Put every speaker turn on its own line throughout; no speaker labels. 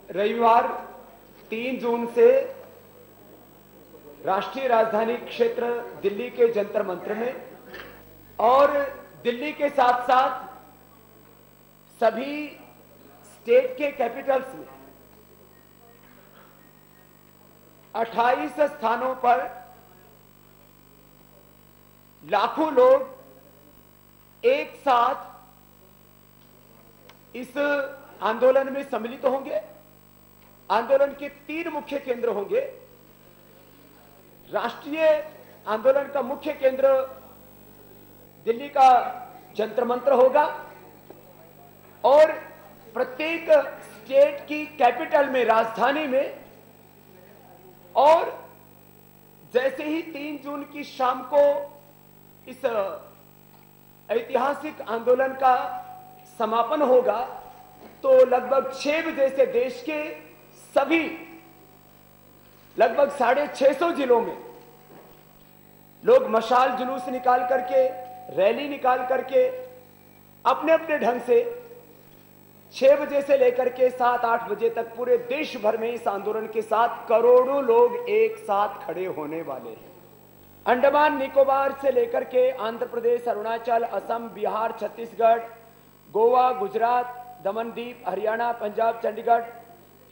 रविवार 3 जून से राष्ट्रीय राजधानी क्षेत्र दिल्ली के जंतर मंतर में और दिल्ली के साथ साथ सभी स्टेट के कैपिटल्स में 28 स्थानों पर लाखों लोग एक साथ इस आंदोलन में सम्मिलित होंगे। आंदोलन के 3 मुख्य केंद्र होंगे। राष्ट्रीय आंदोलन का मुख्य केंद्र दिल्ली का जंतर मंतर होगा और प्रत्येक स्टेट की कैपिटल में, राजधानी में, और जैसे ही 3 जून की शाम को इस ऐतिहासिक आंदोलन का समापन होगा तो लगभग 6 बजे से देश के सभी लगभग 650 जिलों में लोग मशाल जुलूस निकाल करके, रैली निकाल करके अपने अपने ढंग से 6 बजे से लेकर के 7-8 बजे तक पूरे देश भर में इस आंदोलन के साथ करोड़ों लोग एक साथ खड़े होने वाले हैं। अंडमान निकोबार से लेकर के आंध्र प्रदेश, अरुणाचल, असम, बिहार, छत्तीसगढ़, गोवा, गुजरात, दमन दीव, हरियाणा, पंजाब, चंडीगढ़,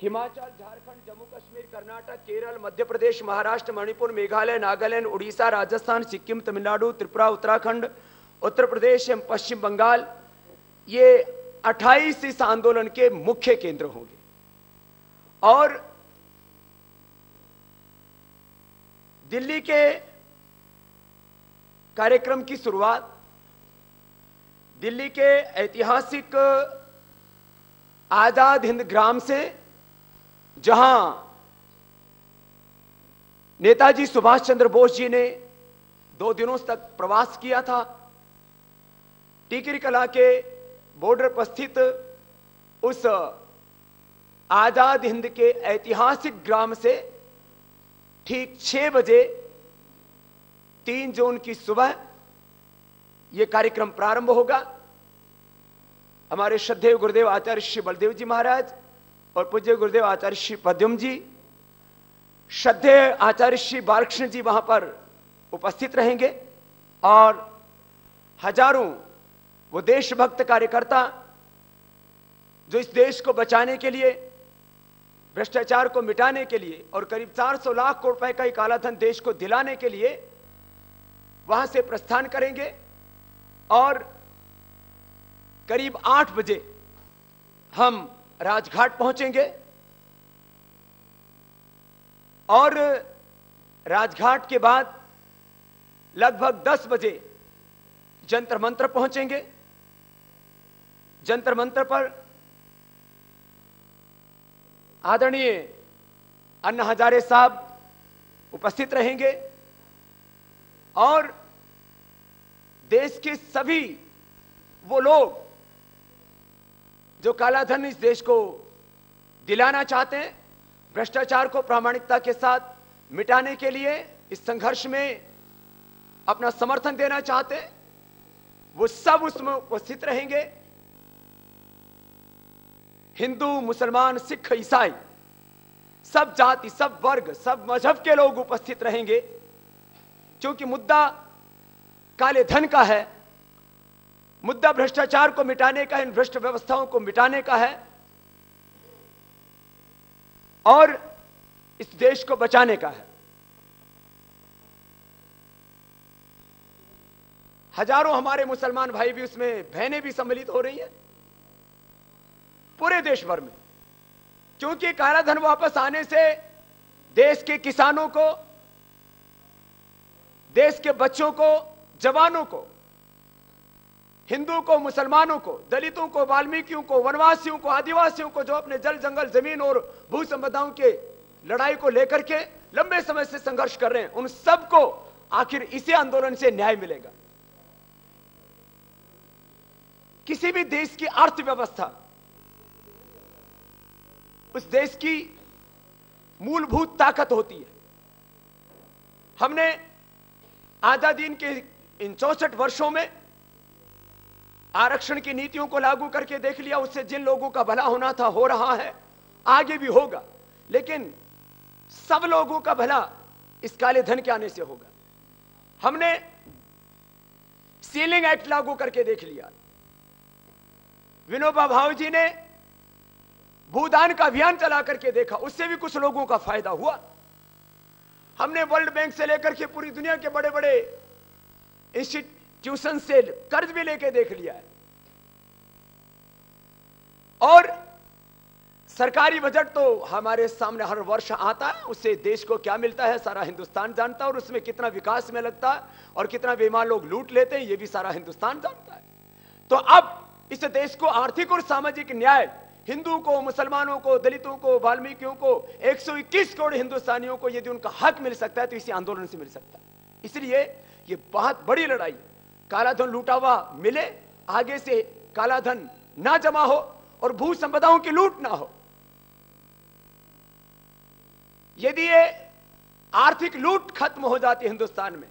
हिमाचल, झारखंड, जम्मू कश्मीर, कर्नाटक, केरल, मध्य प्रदेश, महाराष्ट्र, मणिपुर, मेघालय, नागालैंड, उड़ीसा, राजस्थान, सिक्किम, तमिलनाडु, त्रिपुरा, उत्तराखंड, उत्तर प्रदेश एवं पश्चिम बंगाल, ये 28 इस आंदोलन के मुख्य केंद्र होंगे। और दिल्ली के कार्यक्रम की शुरुआत दिल्ली के ऐतिहासिक आजाद हिंद ग्राम से, जहां नेताजी सुभाष चंद्र बोस जी ने 2 दिनों तक प्रवास किया था, टिकरी कला के बॉर्डर पर स्थित उस आजाद हिंद के ऐतिहासिक ग्राम से ठीक 6 बजे 3 जून की सुबह यह कार्यक्रम प्रारंभ होगा। हमारे श्रद्धेय गुरुदेव आचार्य श्री बलदेव जी महाराज और पूज्य गुरुदेव आचार्य श्री पद्म जी, श्रद्धेय आचार्य श्री बालकृष्ण जी वहां पर उपस्थित रहेंगे और हजारों वो देशभक्त कार्यकर्ता जो इस देश को बचाने के लिए, भ्रष्टाचार को मिटाने के लिए और करीब 400 लाख करोड़ रुपए का काला धन देश को दिलाने के लिए वहां से प्रस्थान करेंगे और करीब 8 बजे हम राजघाट पहुंचेंगे और राजघाट के बाद लगभग 10 बजे जंतर मंतर पहुंचेंगे। जंतर मंतर पर आदरणीय अन्ना हजारे साहब उपस्थित रहेंगे और देश के सभी वो लोग जो काला धन इस देश को दिलाना चाहते हैं, भ्रष्टाचार को प्रामाणिकता के साथ मिटाने के लिए इस संघर्ष में अपना समर्थन देना चाहते हैं, वो सब उसमें उपस्थित रहेंगे। हिंदू, मुसलमान, सिख, ईसाई, सब जाति, सब वर्ग, सब मजहब के लोग उपस्थित रहेंगे, क्योंकि मुद्दा काले धन का है, मुद्दा भ्रष्टाचार को मिटाने का है, इन भ्रष्ट व्यवस्थाओं को मिटाने का है और इस देश को बचाने का है। हजारों हमारे मुसलमान भाई भी उसमें, बहनें भी सम्मिलित हो रही हैं पूरे देश भर में, क्योंकि काला धन वापस आने से देश के किसानों को, देश के बच्चों को, जवानों को, हिंदू को, मुसलमानों को, दलितों को, वाल्मीकियों को, वनवासियों को, आदिवासियों को, जो अपने जल, जंगल, जमीन और भू संपदाओं के लड़ाई को लेकर के लंबे समय से संघर्ष कर रहे हैं, उन सबको आखिर इसी आंदोलन से न्याय मिलेगा। किसी भी देश की अर्थव्यवस्था उस देश की मूलभूत ताकत होती है। हमने आजादी के इन 64 वर्षों में आरक्षण की नीतियों को लागू करके देख लिया, उससे जिन लोगों का भला होना था हो रहा है, आगे भी होगा, लेकिन सब लोगों का भला इस काले धन के आने से होगा। हमने सीलिंग एक्ट लागू करके देख लिया। विनोबा भावे जी ने भूदान का अभियान चला करके देखा, उससे भी कुछ लोगों का फायदा हुआ। हमने वर्ल्ड बैंक से लेकर के पूरी दुनिया के बड़े बड़े इंस्टीट्यूशन से कर्ज भी लेके देख लिया है। और सरकारी बजट तो हमारे सामने हर वर्ष आता है, उससे देश को क्या मिलता है सारा हिंदुस्तान जानता है, और उसमें कितना विकास में लगता है और कितना बेईमान लोग लूट लेते हैं ये भी सारा हिंदुस्तान जानता है। तो अब इस देश को आर्थिक और सामाजिक न्याय हिंदू को, मुसलमानों को, दलितों को, वाल्मीकियों को, 121 करोड़ हिंदुस्तानियों को यदि उनका हक मिल सकता है तो इसी आंदोलन से मिल सकता है। इसलिए ये बहुत बड़ी लड़ाई, काला धन लूटा हुआ मिले, आगे से काला धन ना जमा हो और भू संपदाओं की लूट ना हो। यदि ये आर्थिक लूट खत्म हो जाती है हिंदुस्तान में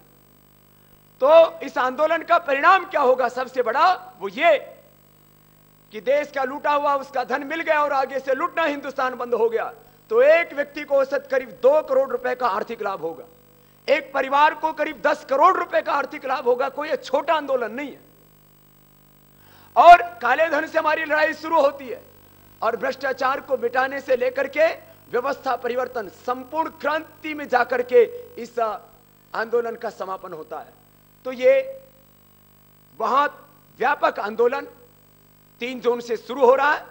तो इस आंदोलन का परिणाम क्या होगा? सबसे बड़ा वो ये कि देश का लूटा हुआ उसका धन मिल गया और आगे से लूटना हिंदुस्तान बंद हो गया तो एक व्यक्ति को औसत करीब 2 करोड़ रुपए का आर्थिक लाभ होगा, एक परिवार को करीब 10 करोड़ रुपए का आर्थिक लाभ होगा। कोई छोटा आंदोलन नहीं है। और काले धन से हमारी लड़ाई शुरू होती है और भ्रष्टाचार को मिटाने से लेकर के व्यवस्था परिवर्तन, संपूर्ण क्रांति में जाकर के इस आंदोलन का समापन होता है। तो ये बहुत व्यापक आंदोलन 3 जून से शुरू हो रहा है।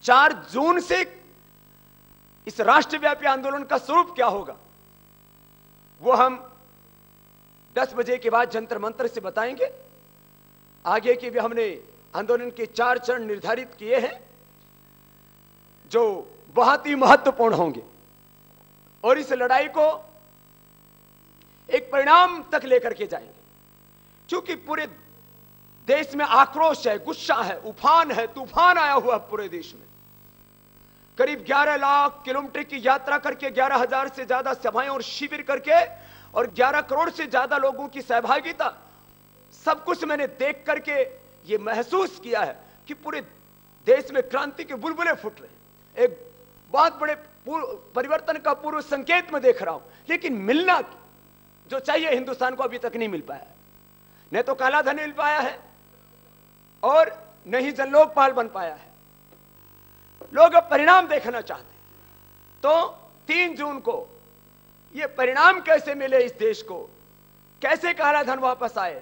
4 जून से इस राष्ट्रव्यापी आंदोलन का स्वरूप क्या होगा वो हम 10 बजे के बाद जंतर मंत्र से बताएंगे। आगे की भी हमने आंदोलन के 4 चरण निर्धारित किए हैं जो बहुत ही महत्वपूर्ण होंगे और इस लड़ाई को एक परिणाम तक लेकर के जाएंगे, क्योंकि पूरे देश में आक्रोश है, गुस्सा है, उफान है, तूफान आया हुआ पूरे देश में। करीब 11 लाख किलोमीटर की यात्रा करके 11,000 से ज्यादा सभाएं और शिविर करके और 11 करोड़ से ज्यादा लोगों की सहभागिता, सब कुछ मैंने देख करके ये महसूस किया है कि पूरे देश में क्रांति के बुलबुले फूट रहे हैं। एक बहुत बड़े परिवर्तन का पूर्व संकेत में देख रहा हूं, लेकिन मिलना जो चाहिए हिंदुस्तान को अभी तक नहीं मिल पाया है। न तो काला धन मिल पाया है और न ही जनलोकपाल बन पाया है। लोग अब परिणाम देखना चाहते हैं। तो 3 जून को ये परिणाम कैसे मिले इस देश को, कैसे काला धन वापस आए,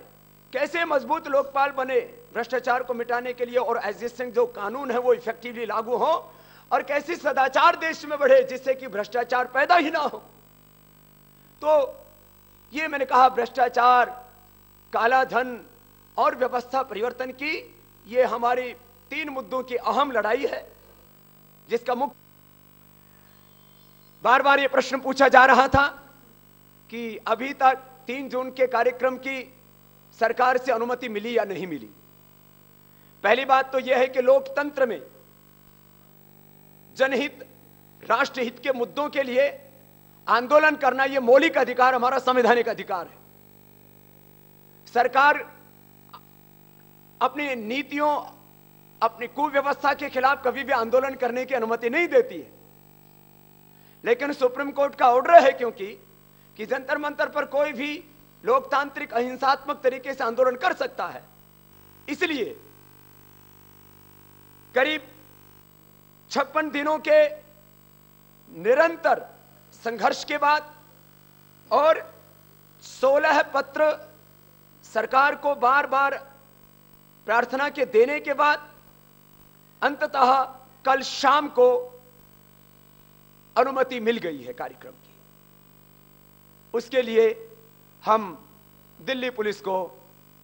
कैसे मजबूत लोकपाल बने भ्रष्टाचार को मिटाने के लिए और एग्जिस्टिंग जो कानून है वो इफेक्टिवली लागू हो, और कैसे सदाचार देश में बढ़े जिससे कि भ्रष्टाचार पैदा ही ना हो। तो ये मैंने कहा भ्रष्टाचार, काला धन और व्यवस्था परिवर्तन की ये हमारी 3 मुद्दों की अहम लड़ाई है, जिसका मुख्य बार बार ये प्रश्न पूछा जा रहा था कि अभी तक 3 जून के कार्यक्रम की सरकार से अनुमति मिली या नहीं मिली। पहली बात तो यह है कि लोकतंत्र में जनहित, राष्ट्रहित के मुद्दों के लिए आंदोलन करना यह मौलिक अधिकार, हमारा संवैधानिक अधिकार है। सरकार अपनी नीतियों, अपनी कुव्यवस्था के खिलाफ कभी भी आंदोलन करने की अनुमति नहीं देती है, लेकिन सुप्रीम कोर्ट का ऑर्डर है कि जंतर मंतर पर कोई भी लोकतांत्रिक अहिंसात्मक तरीके से आंदोलन कर सकता है। इसलिए करीब 56 दिनों के निरंतर संघर्ष के बाद और 16 पत्र सरकार को बार बार प्रार्थना के देने के बाद अंततः कल शाम को अनुमति मिल गई है कार्यक्रम की। उसके लिए हम दिल्ली पुलिस को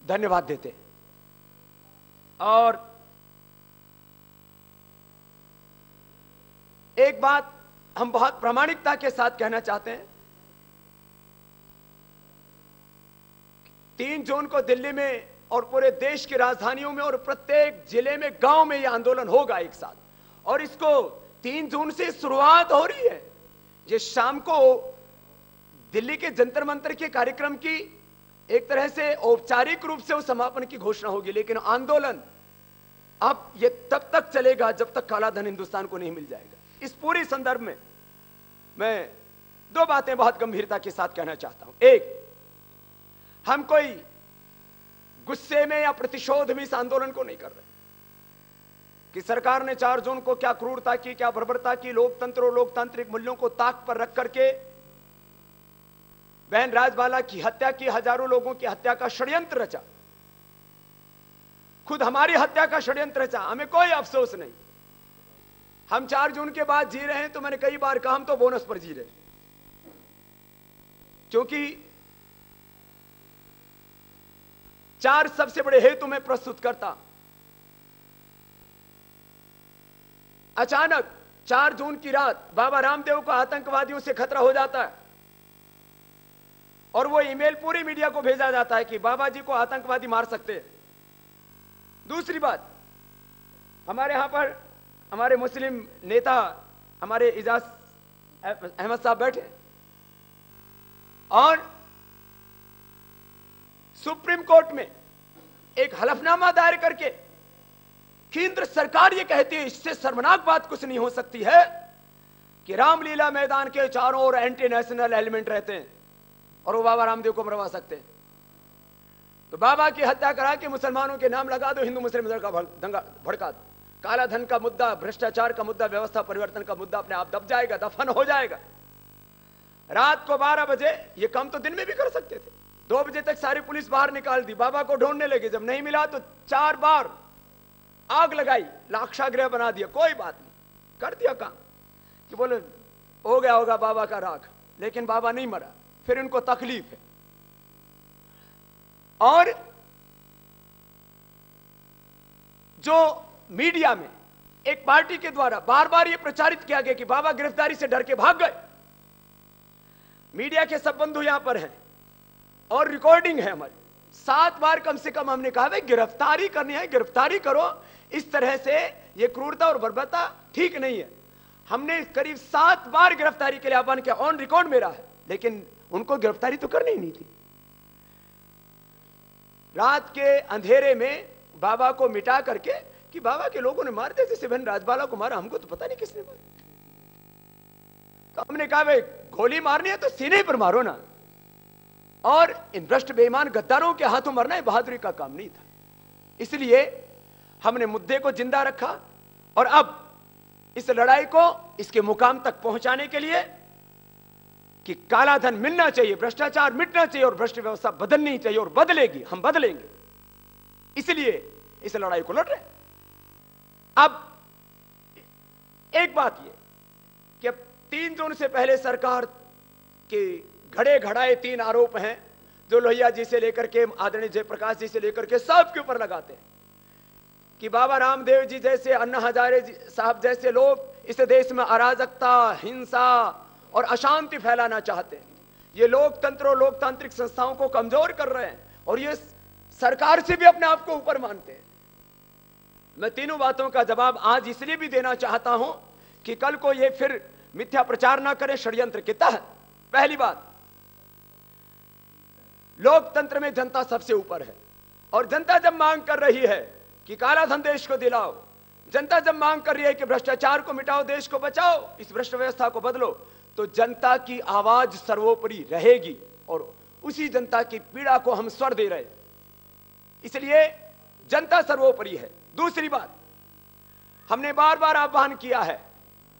धन्यवाद देते हैं। और एक बात हम बहुत प्रामाणिकता के साथ कहना चाहते हैं, 3 जून को दिल्ली में और पूरे देश की राजधानियों में और प्रत्येक जिले में, गांव में यह आंदोलन होगा एक साथ, और इसको 3 जून से शुरुआत हो रही है। ये शाम को दिल्ली के जंतर मंतर के कार्यक्रम की एक तरह से औपचारिक रूप से उस समापन की घोषणा होगी, लेकिन आंदोलन अब ये तब तक चलेगा जब तक काला धन हिंदुस्तान को नहीं मिल जाएगा। इस पूरे संदर्भ में मैं दो बातें बहुत गंभीरता के साथ कहना चाहता हूं। एक, हम कोई गुस्से में या प्रतिशोध में इस आंदोलन को नहीं कर रहे कि सरकार ने 4 जून को क्या क्रूरता की, क्या बर्बरता की, लोकतंत्र और लोकतांत्रिक मूल्यों को ताक पर रख करके बहन राजबाला की हत्या की, हजारों लोगों की हत्या का षड्यंत्र रचा, खुद हमारी हत्या का षड्यंत्र रचा। हमें कोई अफसोस नहीं। हम 4 जून के बाद जी रहे हैं तो मैंने कई बार कहा हम तो बोनस पर जी रहे हैं, क्योंकि 4 सबसे बड़े हेतु मैं प्रस्तुत करता। अचानक 4 जून की रात बाबा रामदेव को आतंकवादियों से खतरा हो जाता है और वो ईमेल पूरी मीडिया को भेजा जाता है कि बाबा जी को आतंकवादी मार सकते हैं। दूसरी बात, हमारे यहां पर हमारे मुस्लिम नेता हमारे इजाज अहमद साहब बैठे और सुप्रीम कोर्ट में एक हलफनामा दायर करके केंद्र सरकार ये कहती है, इससे शर्मनाक बात कुछ नहीं हो सकती है कि रामलीला मैदान के चारों ओर एंटी नेशनल एलिमेंट रहते हैं और वो बाबा रामदेव को मरवा सकते हैं। तो बाबा की हत्या करा के मुसलमानों के नाम लगा दो, हिंदू मुस्लिम दंगा भड़का दो, काला धन का मुद्दा, भ्रष्टाचार का मुद्दा, व्यवस्था परिवर्तन का मुद्दा अपने आप दब जाएगा, दफन हो जाएगा। रात को 12 बजे, ये काम तो दिन में भी कर सकते थे, 2 बजे तक सारी पुलिस बाहर निकाल दी, बाबा को ढूंढने लगे। जब नहीं मिला तो 4 बार आग लगाई, लाक्षागृह बना दिया, कोई बात नहीं, कर दिया काम कि बोले हो गया होगा बाबा का राख, लेकिन बाबा नहीं मरा। फिर इनको तकलीफ है। और जो मीडिया में एक पार्टी के द्वारा बार बार यह प्रचारित किया गया कि बाबा गिरफ्तारी से डर के भाग गए, मीडिया के सब बंधु यहां पर हैं और रिकॉर्डिंग है हमारी, 7 बार कम से कम हमने कहा भाई गिरफ्तारी करनी है, गिरफ्तारी करो, इस तरह से यह क्रूरता और बर्बरता ठीक नहीं है। हमने करीब 7 बार गिरफ्तारी के लिए आह्वान किया, ऑन रिकॉर्ड मेरा है, लेकिन उनको गिरफ्तारी तो करनी ही नहीं थी। रात के अंधेरे में बाबा को मिटा करके कि बाबा के लोगों ने मार दिया, जैसे बहन राजबाला को मारा, हमको तो पता नहीं किसने मारा। तो हमने कहा भाई गोली मारनी है तो सीने पर मारो ना, और इन भ्रष्ट बेईमान गद्दारों के हाथों मरना बहादुरी का काम नहीं था। इसलिए हमने मुद्दे को जिंदा रखा और अब इस लड़ाई को इसके मुकाम तक पहुंचाने के लिए कि काला धन मिलना चाहिए, भ्रष्टाचार मिटना चाहिए और भ्रष्ट व्यवस्था बदलनी चाहिए, और बदलेगी, हम बदलेंगे, इसलिए इस लड़ाई को लड़ रहे हैं। अब एक बात यह कि अब 3 जून से पहले सरकार के घड़े घड़ाए 3 आरोप हैं जो लोहिया जी से लेकर के आदरणीय जयप्रकाश जी से लेकर के सबके ऊपर लगाते हैं कि बाबा रामदेव जी जैसे, अन्ना हजारे साहब जैसे लोग इस देश में अराजकता, हिंसा और अशांति फैलाना चाहते हैं। ये लोकतंत्र और लोकतांत्रिक संस्थाओं को कमजोर कर रहे हैं और ये सरकार से भी अपने आप को ऊपर मानते हैं। मैं तीनों बातों का जवाब आज इसलिए भी देना चाहता हूं कि कल को ये फिर मिथ्या प्रचार ना करें षड्यंत्र के तहत। पहली बात, लोकतंत्र में जनता सबसे ऊपर है और जनता जब मांग कर रही है कि काला धन देश को दिलाओ, जनता जब मांग कर रही है कि भ्रष्टाचार को मिटाओ, देश को बचाओ, इस भ्रष्ट व्यवस्था को बदलो, तो जनता की आवाज सर्वोपरि रहेगी और उसी जनता की पीड़ा को हम स्वर दे रहे, इसलिए जनता सर्वोपरि है। दूसरी बात, हमने बार बार आह्वान किया है,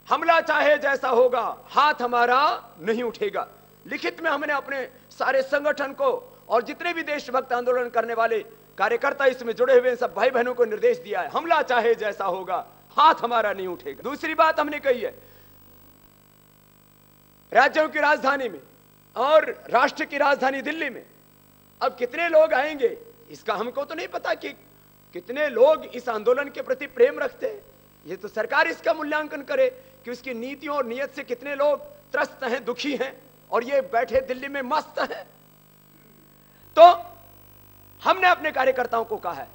हमला चाहे जैसा होगा, हाथ हमारा नहीं उठेगा। लिखित में हमने अपने सारे संगठन को और जितने भी देशभक्त आंदोलन करने वाले कार्यकर्ता इसमें जुड़े हुए सब भाई बहनों को निर्देश दिया है, हमला चाहे जैसा होगा, हाथ हमारा नहीं उठेगा। दूसरी बात हमने कही है, राज्यों की राजधानी में और राष्ट्र की राजधानी दिल्ली में अब कितने लोग आएंगे इसका हमको तो नहीं पता कि कितने लोग इस आंदोलन के प्रति प्रेम रखते हैं। ये तो सरकार इसका मूल्यांकन करे कि उसकी नीतियों और नियत से कितने लोग त्रस्त हैं, दुखी हैं और ये बैठे दिल्ली में मस्त हैं। तो हमने अपने कार्यकर्ताओं को कहा है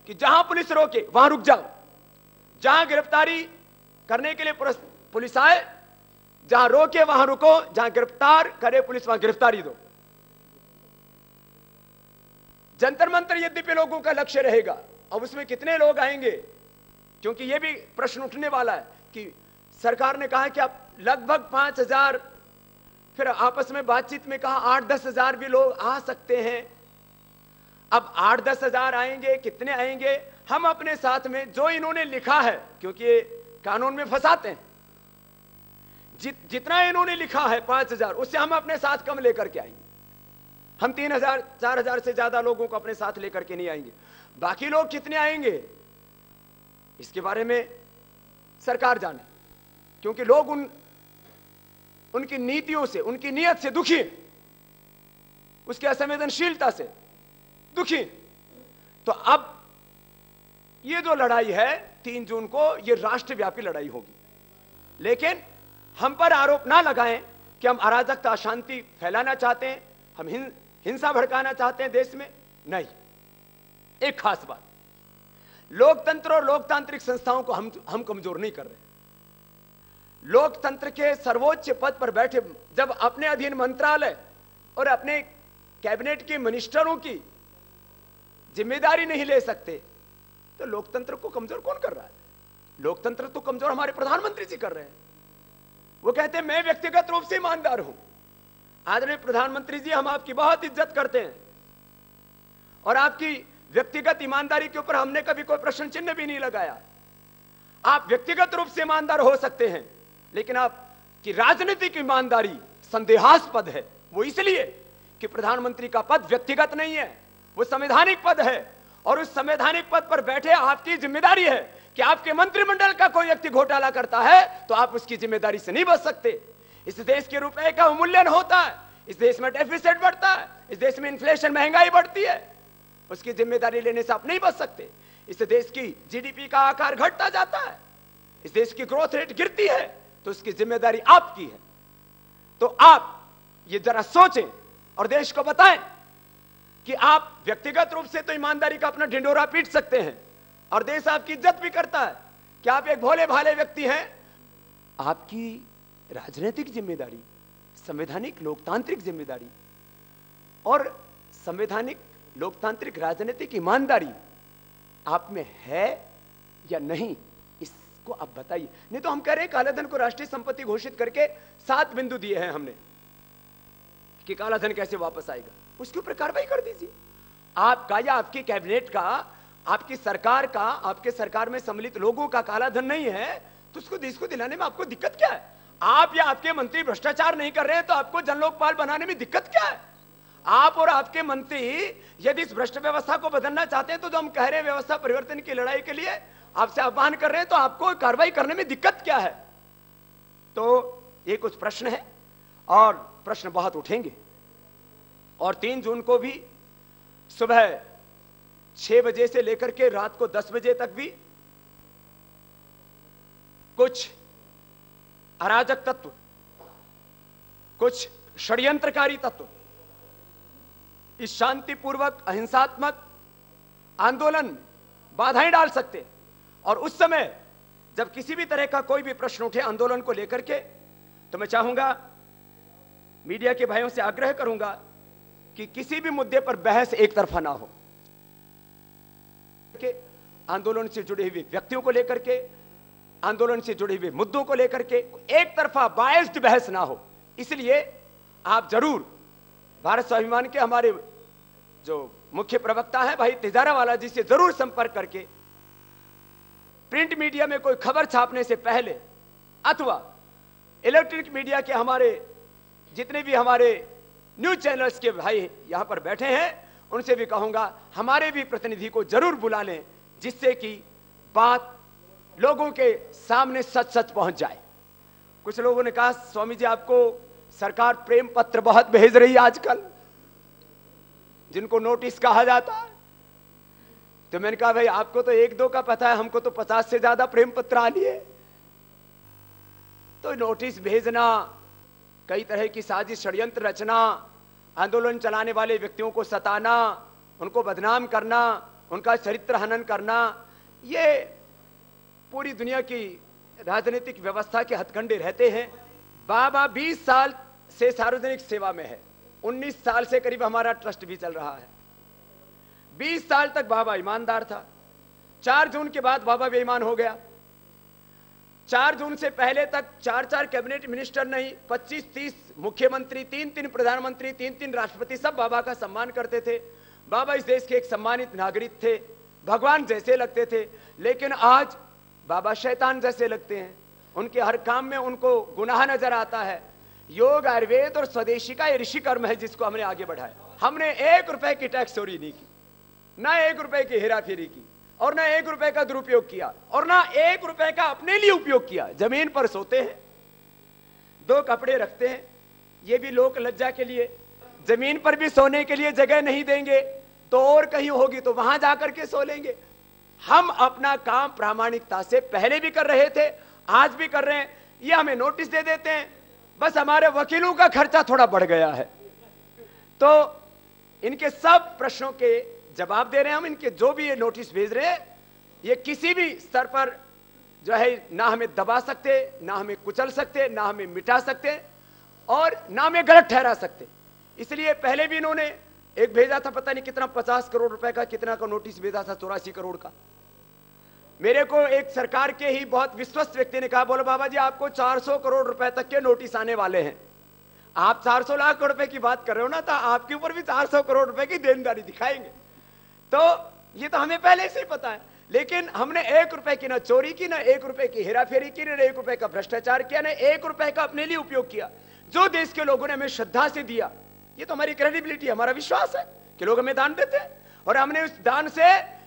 कि जहां पुलिस रोके वहां रुक जाओ, जहां गिरफ्तारी करने के लिए पुलिस आए, जहां रोके वहां रुको, जहां गिरफ्तार करे पुलिस वहां गिरफ्तारी दो। जंतर मंतर यद्यपि लोगों का लक्ष्य रहेगा, अब उसमें कितने लोग आएंगे क्योंकि यह भी प्रश्न उठने वाला है कि सरकार ने कहा कि आप लगभग 5,000, फिर आपस में बातचीत में कहा 8-10 हजार भी लोग आ सकते हैं। अब 8-10 हजार आएंगे, कितने आएंगे, हम अपने साथ में जो इन्होंने लिखा है, क्योंकि ये कानून में फंसाते हैं, जितना इन्होंने लिखा है 5,000, उससे हम अपने साथ कम लेकर के आएंगे। हम 3,000 4,000 से ज्यादा लोगों को अपने साथ लेकर के नहीं आएंगे। बाकी लोग कितने आएंगे इसके बारे में सरकार जाने, क्योंकि लोग उनकी नीतियों से, उनकी नीयत से दुखी, उसकी असंवेदनशीलता से दुखी। तो अब ये जो लड़ाई है 3 जून को, ये राष्ट्रव्यापी लड़ाई होगी। लेकिन हम पर आरोप ना लगाएं कि हम अराजकता, अशांति फैलाना चाहते हैं, हम हिंसा भड़काना चाहते हैं देश में। नहीं, एक खास बात, लोकतंत्र और लोकतांत्रिक संस्थाओं को हम कमजोर नहीं कर रहे। लोकतंत्र के सर्वोच्च पद पर बैठे जब अपने अधीन मंत्रालय और अपने कैबिनेट के मिनिस्टरों की जिम्मेदारी नहीं ले सकते, तो लोकतंत्र को कमजोर कौन कर रहा है? लोकतंत्र तो कमजोर हमारे प्रधानमंत्री जी कर रहे हैं। वो कहते हैं मैं व्यक्तिगत रूप से ईमानदार हूं। आदरणीय प्रधानमंत्री जी, हम आपकी बहुत इज्जत करते हैं और आपकी व्यक्तिगत ईमानदारी के ऊपर हमने कभी कोई प्रश्न चिन्ह भी नहीं लगाया। आप व्यक्तिगत रूप से ईमानदार हो सकते हैं, लेकिन आपकी राजनीतिक ईमानदारी संदेहास्पद है। वो इसलिए कि प्रधानमंत्री का पद व्यक्तिगत नहीं है, वो संवैधानिक पद है, और उस संवैधानिक पद पर बैठे आपकी जिम्मेदारी है कि आपके मंत्रिमंडल का कोई व्यक्ति घोटाला करता है तो आप उसकी जिम्मेदारी से नहीं बच सकते। इस देश के रुपए का अवमूल्यन होता है, इस देश में डेफिसिट बढ़ता है, इस देश में इन्फ्लेशन, महंगाई बढ़ती है, उसकी जिम्मेदारी लेने से आप नहीं बच सकते। इस देश की जीडीपी का आकार घटता जाता है, इस देश की ग्रोथ रेट गिरती है, तो उसकी जिम्मेदारी आपकी है। तो आप ये जरा सोचें और देश को बताएं कि आप व्यक्तिगत रूप से तो ईमानदारी का अपना ढिंडोरा पीट सकते हैं और देश आपकी इज्जत भी करता है कि आप एक भोले भाले व्यक्ति हैं। आपकी राजनीतिक जिम्मेदारी, संवैधानिक लोकतांत्रिक जिम्मेदारी और संवैधानिक लोकतांत्रिक राजनीतिक ईमानदारी आप में है या नहीं, इसको आप बताइए। नहीं तो हम कह रहे हैं कालाधन को राष्ट्रीय संपत्ति घोषित करके 7 बिंदु दिए हैं हमने कि कालाधन कैसे वापस आएगा, उसके ऊपर कार्रवाई कर दीजिए। आपका या आपकी कैबिनेट का, आपकी सरकार का, आपके सरकार में सम्मिलित लोगों का कालाधन नहीं है तो उसको देश को दिलाने में आपको दिक्कत क्या है? आप या आपके मंत्री भ्रष्टाचार नहीं कर रहे हैं तो आपको जनलोकपाल बनाने में दिक्कत क्या है? आप और आपके मंत्री यदि इस भ्रष्ट व्यवस्था को बदलना चाहते हैं तो जो हम कह रहे हैं व्यवस्था परिवर्तन की लड़ाई के लिए आपसे आह्वान कर रहे हैं, तो आपको कार्रवाई करने में दिक्कत क्या है? तो ये कुछ प्रश्न है और प्रश्न बहुत उठेंगे। और 3 जून को भी सुबह 6 बजे से लेकर के रात को 10 बजे तक भी कुछ अराजक तत्व, कुछ षड्यंत्रकारी तत्व इस शांतिपूर्वक अहिंसात्मक आंदोलन बाधाएं डाल सकते। और उस समय जब किसी भी तरह का कोई भी प्रश्न उठे आंदोलन को लेकर के, तो मैं चाहूंगा, मीडिया के भाइयों से आग्रह करूंगा कि किसी भी मुद्दे पर बहस एक तरफा ना हो। के आंदोलन से जुड़े हुए व्यक्तियों को लेकर के, आंदोलन से जुड़े हुए मुद्दों को लेकर के एक तरफा बायस्ड बहस ना हो। इसलिए आप जरूर भारत स्वाभिमान के हमारे जो मुख्य प्रवक्ता है भाई तिजारावाला जी से जरूर संपर्क करके प्रिंट मीडिया में कोई खबर छापने से पहले अथवा इलेक्ट्रॉनिक मीडिया के हमारे जितने भी हमारे न्यूज चैनल्स के भाई यहां पर बैठे हैं, उनसे भी कहूंगा हमारे भी प्रतिनिधि को जरूर बुला लें, जिससे कि बात लोगों के सामने सच सच पहुंच जाए। कुछ लोगों ने कहा स्वामी जी आपको सरकार प्रेम पत्र बहुत भेज रही है आजकल, जिनको नोटिस कहा जाता है। तो मैंने कहा भाई आपको तो 1-2 का पता है, हमको तो 50 से ज्यादा प्रेम पत्र आ लिए। तो नोटिस भेजना, कई तरह की साजिश षड्यंत्र रचना, आंदोलन चलाने वाले व्यक्तियों को सताना, उनको बदनाम करना, उनका चरित्र हनन करना, ये पूरी दुनिया की राजनीतिक व्यवस्था के हथकंडे रहते हैं। बाबा 20 साल से सार्वजनिक सेवा में है, 19 साल से करीब हमारा ट्रस्ट भी चल रहा है। 20 साल तक बाबा ईमानदार था, 4 जून के बाद बाबा बेईमान हो गया। 4 जून से पहले तक 4-4 कैबिनेट मिनिस्टर नहीं, 25-30 मुख्यमंत्री, 3-3 प्रधानमंत्री, 3-3 राष्ट्रपति, सब बाबा का सम्मान करते थे। बाबा इस देश के एक सम्मानित नागरिक थे, भगवान जैसे लगते थे। लेकिन आज बाबा शैतान जैसे लगते हैं। उनके हर काम में उनको गुनाह नजर आता है। योग, आयुर्वेद और स्वदेशी का ये ऋषि कर्म है जिसको हमने आगे बढ़ाया। हमने 1 रुपए की टैक्स चोरी नहीं की, ना 1 रुपए की हेराफेरी की, और ना 1 रुपए का दुरुपयोग किया, और ना 1 रुपए का अपने लिए उपयोग किया। जमीन पर सोते हैं, 2 कपड़े रखते हैं, ये भी लोक लज्जा के लिए। जमीन पर भी सोने के लिए जगह नहीं देंगे तो और कहीं होगी तो वहां जाकर के सो लेंगे। हम अपना काम प्रामाणिकता से पहले भी कर रहे थे, आज भी कर रहे हैं। ये हमें नोटिस दे देते हैं, बस हमारे वकीलों का खर्चा थोड़ा बढ़ गया है। तो इनके सब प्रश्नों के जवाब दे रहे हैं हम। इनके जो भी ये नोटिस भेज रहे हैं, ये किसी भी स्तर पर जो है ना हमें दबा सकते, ना हमें कुचल सकते, ना हमें मिटा सकते, और ना हमें गलत ठहरा सकते। इसलिए पहले भी इन्होंने एक भेजा था, पता नहीं कितना, 50 करोड़ रुपए का कितना का नोटिस भेजा था, 84 करोड़ का। मेरे को एक सरकार के ही बहुत विश्वस्त व्यक्ति ने कहा, बोलो बाबा जी आपको 400 करोड़ रुपए तक के नोटिस आने वाले हैं। आप 400 लाख रुपए की बात कर रहे हो ना, तो आपके ऊपर भी 400 करोड़ रुपए की देनदारी दिखाएंगे। तो ये तो हमें पहले से ही पता है। लेकिन हमने 1 रुपए की ना चोरी की, ना 1 रुपए की हेराफेरी की, ना 1 रुपए का भ्रष्टाचार किया, ना 1 रुपए का अपने लिए उपयोग किया। जो देश के लोगों ने हमें श्रद्धा से दिया, ये तो हमारी क्रेडिबिलिटी, हमारा विश्वास है कि लोग हमें दान देते हैं। और हमने उस दान से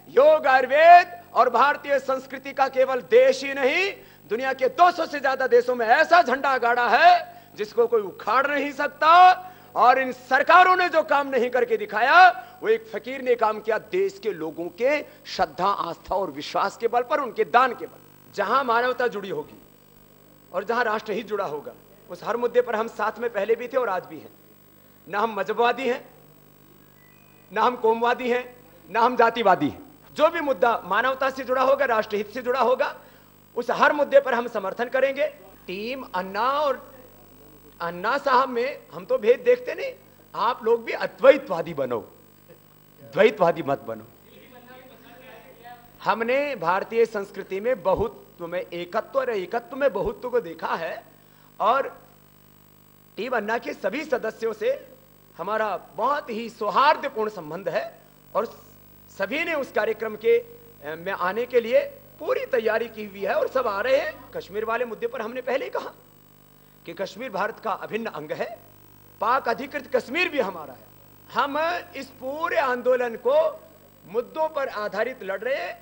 योग, आयुर्वेद और भारतीय संस्कृति का केवल देश ही नहीं, दुनिया के 200 से ज्यादा देशों में ऐसा झंडा गाड़ा है जिसको कोई उखाड़ नहीं सकता। और इन सरकारों ने जो काम नहीं करके दिखाया, वो एक फकीर ने काम किया देश के लोगों के श्रद्धा, आस्था और विश्वास के बल पर, उनके दान के बल। जहां मानवता जुड़ी होगी और जहां राष्ट्रहित जुड़ा होगा, उस हर मुद्दे पर हम साथ में पहले भी थे और आज भी हैं। ना हम मजहबवादी हैं, ना हम कोमवादी हैं, ना हम जातिवादी हैं। जो भी मुद्दा मानवता से जुड़ा होगा, राष्ट्रहित से जुड़ा होगा, उस हर मुद्दे पर हम समर्थन करेंगे। टीम अन्ना और अन्ना साहब में हम तो भेद देखते नहीं। आप लोग भी अद्वैतवादी बनो, द्वैतवादी मत बनो। हमने भारतीय संस्कृति में बहुत्व में एकत्व और एकत्व में बहुत्व को देखा है, और टीम अन्ना के सभी सदस्यों से हमारा बहुत ही सौहार्दपूर्ण संबंध है, और सभी ने उस कार्यक्रम के में आने के लिए पूरी तैयारी की हुई है और सब आ रहे हैं। कश्मीर वाले मुद्दे पर हमने पहले ही कहा कि कश्मीर भारत का अभिन्न अंग है, पाक अधिकृत कश्मीर भी हमारा है। हम इस पूरे आंदोलन को मुद्दों पर आधारित लड़ रहे हैं।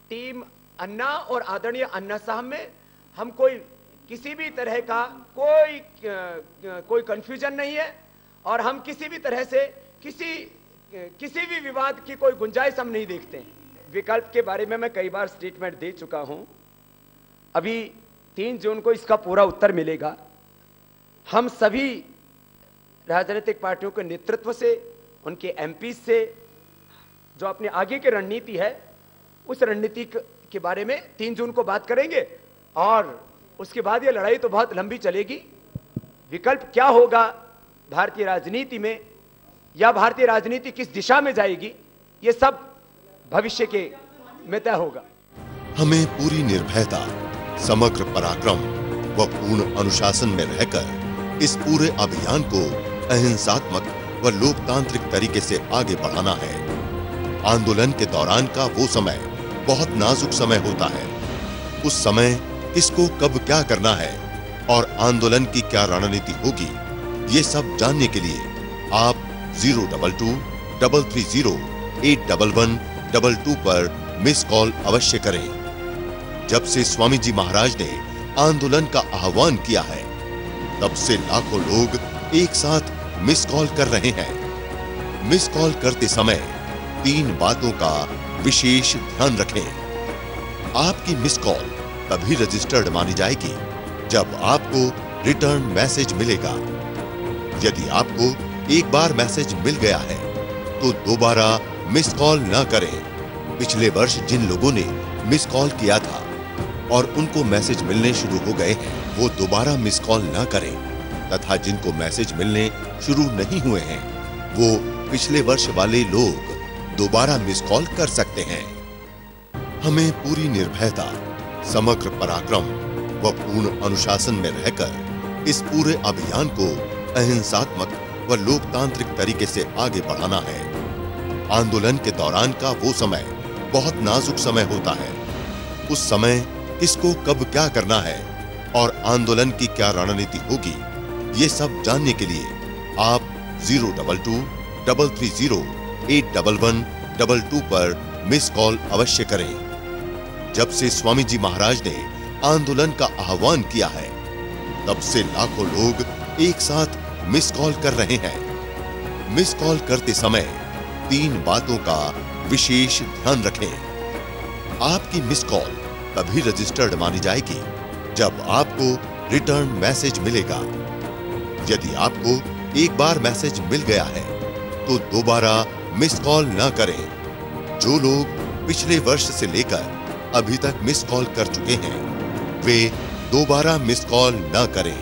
टीम अन्ना और आदरणीय अन्ना साहब में हम कोई किसी भी तरह का कोई कंफ्यूजन नहीं है, और हम किसी भी तरह से किसी भी विवाद की कोई गुंजाइश हम नहीं देखते हैं। विकल्प के बारे में मैं कई बार स्टेटमेंट दे चुका हूं, अभी 3 जून को इसका पूरा उत्तर मिलेगा। हम सभी राजनीतिक पार्टियों के नेतृत्व से, उनके एमपी से, जो अपने आगे की रणनीति है, उस रणनीति के बारे में 3 जून को बात करेंगे, और उसके बाद ये लड़ाई तो बहुत लंबी चलेगी। विकल्प क्या होगा भारतीय राजनीति में, या भारतीय राजनीति किस दिशा में जाएगी, ये सब भविष्य के में तय होगा।
हमें पूरी निर्भयता, समग्र पराक्रम व पूर्ण अनुशासन में रहकर इस पूरे अभियान को अहिंसात्मक व लोकतांत्रिक तरीके से आगे बढ़ाना है। आंदोलन के दौरान का वो समय बहुत नाजुक समय होता है। उस समय किसको कब क्या करना है और आंदोलन की क्या रणनीति होगी, ये सब जानने के लिए आप 022-330-81122 पर मिस कॉल अवश्य करें। जब से स्वामी जी महाराज ने आंदोलन का आह्वान किया है, तब से लाखों लोग एक साथ मिस कॉल कर रहे हैं। मिस कॉल करते समय 3 बातों का विशेष ध्यान रखें। आपकी मिस कॉल तभी रजिस्टर्ड मानी जाएगी जब आपको रिटर्न मैसेज मिलेगा। यदि आपको एक बार मैसेज मिल गया है तो दोबारा मिस कॉल न करें। पिछले वर्ष जिन लोगों ने मिस कॉल किया था और उनको मैसेज मिलने शुरू हो गए हैं, वो दोबारा मिस कॉल न करें, तथा जिनको मैसेज मिलने शुरू नहीं हुए हैं, वो पिछले वर्ष वाले लोग दोबारा मिस कॉल कर सकते हैं। हमें पूरी निर्भयता, समग्र पराक्रम व पूर्ण अनुशासन में रहकर इस पूरे अभियान को अहिंसात्मक व लोकतांत्रिक तरीके से आगे बढ़ाना है। आंदोलन के दौरान का वो समय बहुत नाजुक समय होता है। उस समय किसको कब क्या करना है और आंदोलन की क्या रणनीति होगी, ये सब जानने के लिए आप 022-330-81122 पर मिस कॉल अवश्य करें। जब से स्वामी जी महाराज ने आंदोलन का आह्वान किया है, तब से लाखों लोग एक साथ मिस कॉल कर रहे हैं। मिस कॉल करते समय 3 बातों का विशेष ध्यान रखें। आपकी मिस कॉल तभी रजिस्टर्ड मानी जाएगी जब आपको रिटर्न मैसेज मिलेगा। यदि आपको एक बार मैसेज मिल गया है तो दोबारा मिस कॉल न करें। जो लोग पिछले वर्ष से लेकर अभी तक मिस कॉल कर चुके हैं, वे दोबारा मिस कॉल न करें।